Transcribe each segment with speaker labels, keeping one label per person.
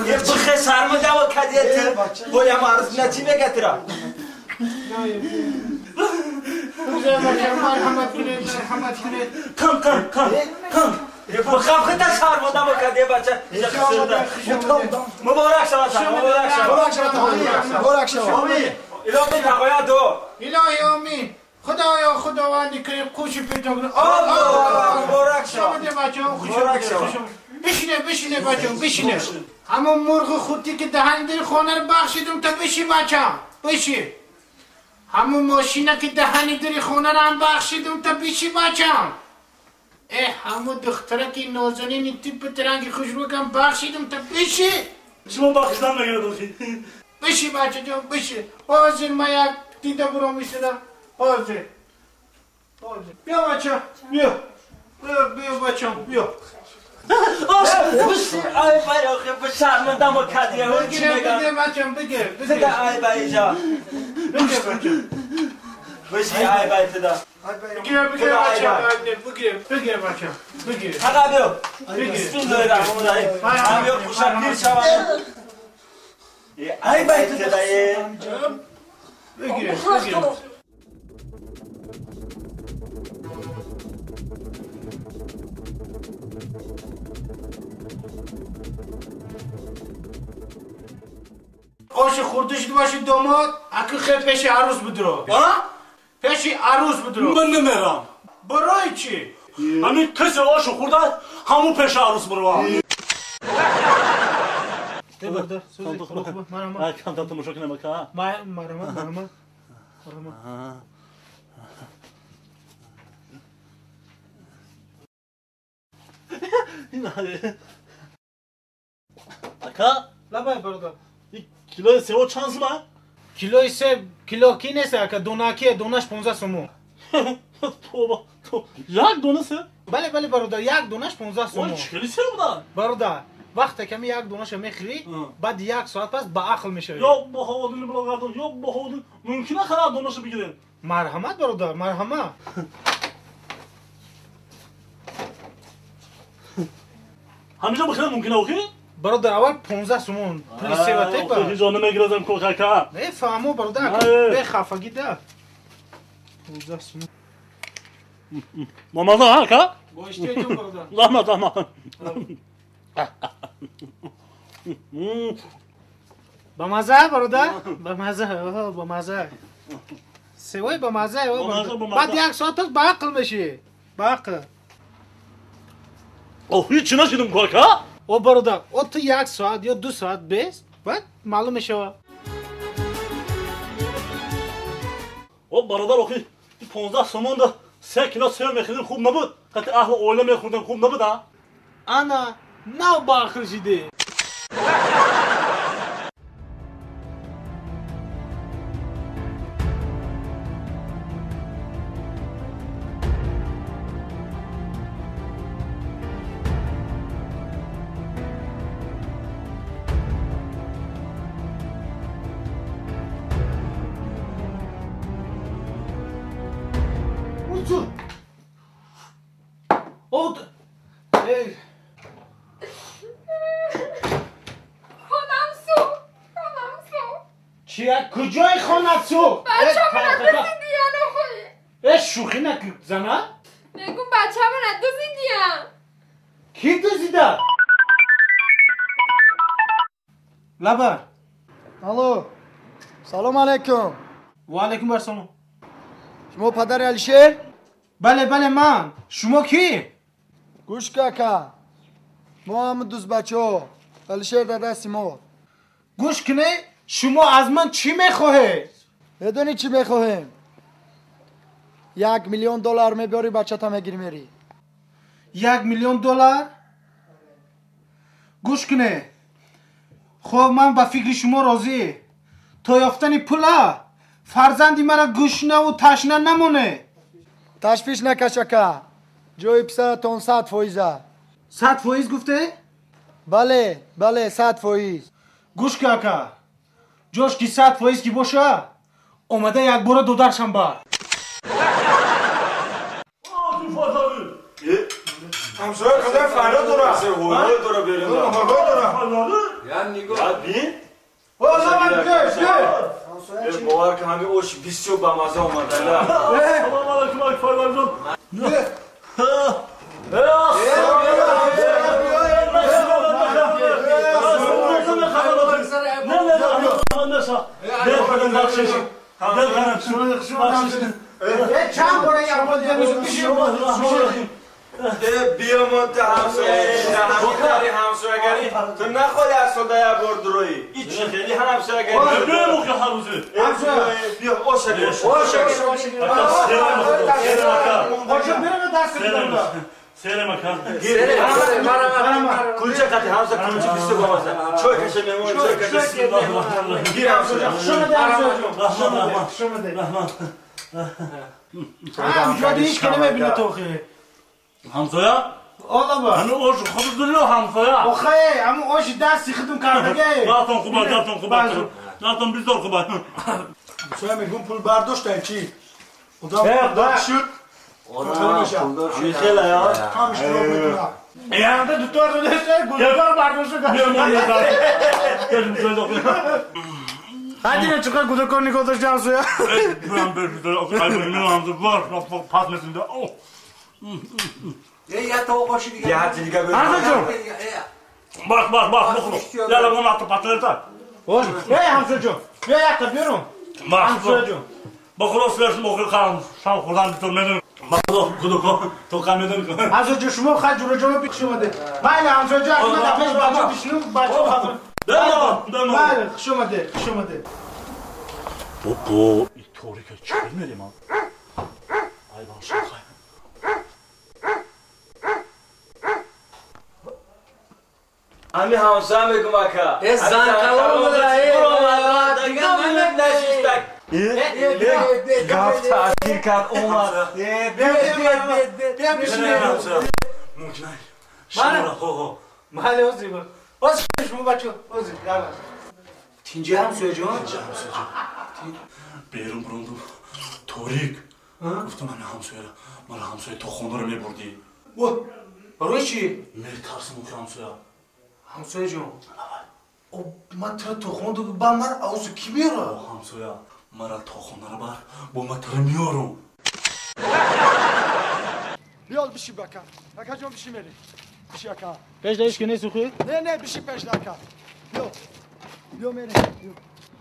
Speaker 1: یه چخه سرمده و کدیت بایم عرض نچی بگترم کم بخم خیلی سرمده و کدیت بچه مبارک شما
Speaker 2: مبارک شما
Speaker 1: الهی نقایا دو
Speaker 3: الهی آمین خداوندی که خوشی پیدا کنه
Speaker 1: مبارک شما
Speaker 3: بشینه بچه همون مرغ خودی که دهن در خانه رو بخشیدم تا بشی بچه بشی همون ماشینه که دهنی در خانه رو هم بخشیدم تا بشی بچه همون دختره که نازنین تیپ ترنگی خوشبو کم بخشیدم تا بشی
Speaker 4: شما بخشیدم نگرد
Speaker 3: بشی بچه جان بشی حاضر ما یک دیده برو میسیدم حاضر بیا بچه بیا بچه بیا
Speaker 1: آی بای آخه به شرمندم و کدیه و چی بگم
Speaker 3: بگیر
Speaker 1: آی بای جا بشی آی بای تدا
Speaker 3: بگیر بچه بگیر
Speaker 1: حقا بیو سپین دوی رحمون دایی هم بیو خوشکیر شوانه آی بای تدا
Speaker 3: بگیر آش خورده شد باشی داماد اکی خیلی پیش عروس بدرو پیش عروس بدرو
Speaker 4: من نمیرم
Speaker 3: برای چی؟
Speaker 4: همین کسی آشو خورده همون پیش عروس برو
Speaker 3: بردار سوزی مرحمت
Speaker 4: کم تا تماشا کنم که
Speaker 3: مرحمت
Speaker 4: اکا
Speaker 3: لبای بردار
Speaker 4: کیلوی سیو چانس من
Speaker 3: کیلوی سه کیلو کی نیست که دوناکیه دونش 15 سومو
Speaker 4: تو یک دونه سه
Speaker 3: بله برادر یک دونش 15 سومو
Speaker 4: اون چلی سه بودن
Speaker 3: برادر وقتی کمی یک دونش میخری بعد یک ساعت پس با عقل میشه
Speaker 4: یا با هوادونی بلاغردون یا با هوادون ممکنه خراب دونش بگیریم
Speaker 3: مرحمت برادر مرحمت
Speaker 4: همینجا بخیرم ممکنه اوکی؟
Speaker 3: برادر اول 15 سومون پول سیوته با
Speaker 4: اوکی جانه میگیرم کوکاکا
Speaker 3: نه فهمو برادر به خفگی ده 15 سومون
Speaker 4: ماما ها کا
Speaker 3: گوشتی تو برادر
Speaker 4: لما
Speaker 3: با مزه برادر با مزه سوی با مزه بعد یک ساعت پس با عقل میشی با عقل
Speaker 4: اوه هیچ نشیدم کوکا
Speaker 3: او برادر او تو یک ساعت یا 2 ساعت بیست بعد معلوم میشه
Speaker 4: او برادر اوکی 15 سومون ده 3 کیلو سیو میخریدیم خوب نبود قطع اهل اوله میخوردیم خوب نبود ها
Speaker 3: انا نو با عقل شدی چیه؟ کجای خانت سو؟
Speaker 5: بچه من ندوزیدیم
Speaker 3: ای شوخی نکن زنه؟
Speaker 5: نگون بچه من ندوزیدیم
Speaker 3: کی دوزیده؟ لبر
Speaker 2: الو سلام علیکم
Speaker 3: و علیکم برسلام
Speaker 2: شما پدر علیشیر؟
Speaker 3: بله من شما کی؟
Speaker 2: گوش کاکا ما هم دوست بچه ها علیشیر در دستی ما
Speaker 3: گوش کنه شما از من چی میخواهی؟
Speaker 2: بدونی چی میخواهیم 1 میلیون دلار میبری بچه تا میگیری میری
Speaker 3: 1 میلیون دلار؟ گوش کنه خب من با فکر شما راضی تا یافتن پولا فرزندی مرا گشنه و تشنه نمونه
Speaker 2: تشویش نکش کاکا جوی پسرتون 100%
Speaker 3: 100% گفته؟
Speaker 2: بله 100%
Speaker 3: گوش کاکا جوش کی 100% کی باشه اومده یک بار دو درشم بر
Speaker 6: همسایه کدام فردا داره
Speaker 1: اصلا هوای داره بریم
Speaker 6: یا نگاه
Speaker 1: یا بین
Speaker 3: او زمان
Speaker 1: باور که همین اوش 20 با مزه اومده نه
Speaker 4: سلام علیکم آقای فایبر جان
Speaker 3: چند باره
Speaker 1: بیا منت همسایه همکاری همسایگری تو نخوای از صدا یا بردروی هیچ خیلی همسایگری
Speaker 4: بگو که هر روزه
Speaker 1: بیا اوشه
Speaker 4: سیر مکان
Speaker 1: کلچه قطعی همسا کلچه بیسته با مزه چوی کشه میمون چوی کشه گیر همسایه
Speaker 3: همجوری هیچ که نمیبینه تو خیلی
Speaker 4: همسایه؟
Speaker 3: آلا با
Speaker 4: همه اوش خود دلیو همسایه
Speaker 3: آخه همون آش دستی خودم کردگه
Speaker 4: داتون خوبه داتون بیزار خوبه
Speaker 2: شما میگم پول برداشتن چی؟ خدا شد
Speaker 1: خیلی یا
Speaker 2: همش رو میکنم
Speaker 3: یعنی دوتار رو دسته گلدار برداشته هدی نه چقدر گلدار نگاه همسایه
Speaker 4: برام برد آقا میرم همسایه بار پاس میسنده
Speaker 6: یا تو باشی دیگه
Speaker 1: یه حتی دیگه بریم
Speaker 4: باش بخورو یالا اون حتی پاتر تا
Speaker 3: بیا همسایه جون بیا یکتا بیارم همسایه جون
Speaker 4: بخورو سرش موقع خواهم شام خوردن بیتون میدونم بخورو کدو تو کم میدونم
Speaker 3: همسایه جون شما خواهد جلو جلو پیش اومده بله همسایه جون اگه من دفعش بچه پیشنو بچه
Speaker 4: دم
Speaker 3: بله خوش اومده
Speaker 4: بابا این طوری که چی میریم ها ای بان شاخه
Speaker 1: همین همسایه میگم اکا
Speaker 6: زنقلون
Speaker 1: دیگه من نشیستک گفت تاثیر کرد اومد
Speaker 3: بیا بشینه
Speaker 4: ممکنه شما
Speaker 3: بله اوزی با اوزی شما بچه اوزی یالا تینجه همسایه جون
Speaker 4: بیرون بروندو توریک گفتم من همسایه تو خونه رو میبردی
Speaker 3: روی چی؟
Speaker 4: میترسم که همسایه
Speaker 3: همسایه جون من تر تو خونده با من اوزی کی میره؟
Speaker 4: همسایه مرا تو خونه رو بر با من تر میارم
Speaker 2: بیاد بشی بکا جان بشی میری بشی اکا
Speaker 3: پیش دایش که نیست خوی؟
Speaker 2: نه بشی پیش دکا بیا میری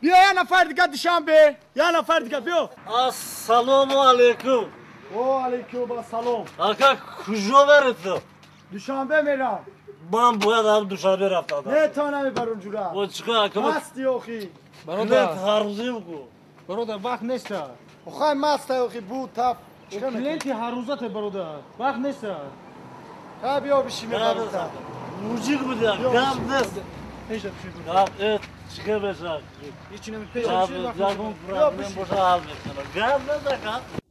Speaker 2: بیا یه نفر دیگه دوشنبه یه نفر دیگه بیا
Speaker 4: السلام علیکم
Speaker 2: و علیکم السلام
Speaker 4: آقا کجا برید
Speaker 2: دوشنبه میرم
Speaker 4: من باید هم دوشنبه رفتم
Speaker 2: نه تا نمیبر اونجورا
Speaker 4: و چیکار کنم
Speaker 2: مستی آخی
Speaker 4: نه هر روزی بگو
Speaker 3: برادر وقت نیست
Speaker 2: آخه مست آخی بود تف
Speaker 3: کلینتی هر روزته برادر وقت نیست
Speaker 2: بیا بشی میرم
Speaker 4: موجیق بودی گم نیست
Speaker 3: پیش بشی
Speaker 4: گم چیکار بشه
Speaker 3: هیچی نمی پیش
Speaker 4: جاگون
Speaker 3: بشی
Speaker 4: پرابلم باشه حل میکنه گم نیست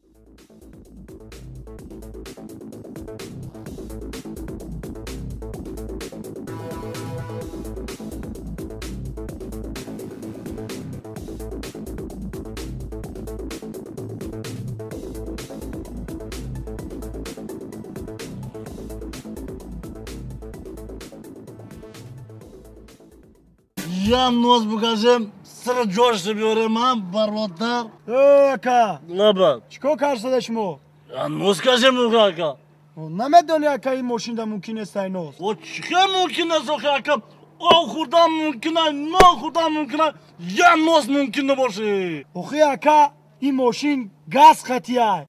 Speaker 4: یا نوز بگذیم سر جوش بیاره من برادر
Speaker 2: اکا
Speaker 4: لبد
Speaker 2: چیکار کرده شما
Speaker 4: یا نوز کشیم بگه اکا
Speaker 2: نمیدونی اکا این ماشین ده ممکن است ایناست
Speaker 4: و چیکار ممکن است اکا آو خوردن ممکنه نه خوردن ممکنه یا نوز ممکن نباشه
Speaker 2: آخی اکا این ماشین گاز خطیه